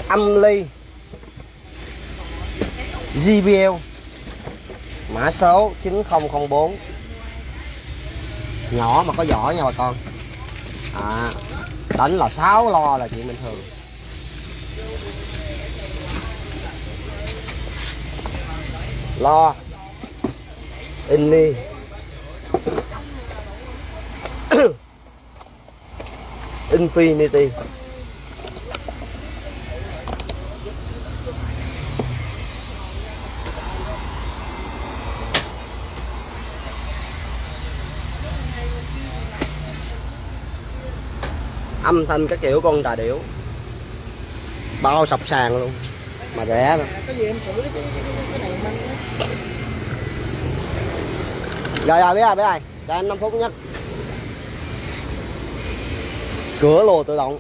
Âm ly JBL mã số 9004, nhỏ mà có vỏ nha bà con. Đánh là 6 lo là chuyện bình thường. Lo Infinity. Âm thanh các kiểu con Đà Điểu, bao sập sàn luôn mà rẻ nữa. Rồi biết rồi, cho anh 5 phút nhất. Cửa lùa tự động.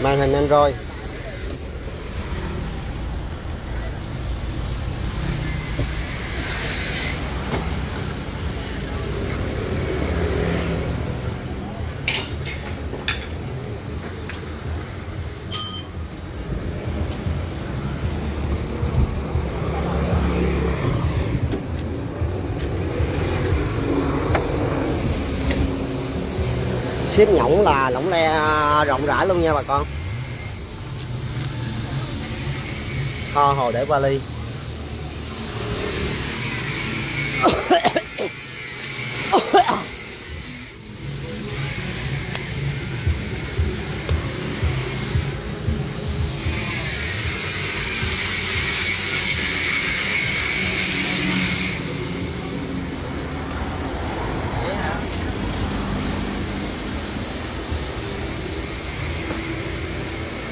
Màn hình Android. Ship nhổng là lỏng le rộng rãi luôn nha bà con. Kho hồ để vali.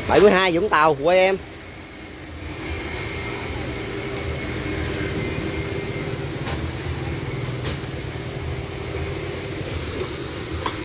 Bảy 72 Vũng Tàu quê em.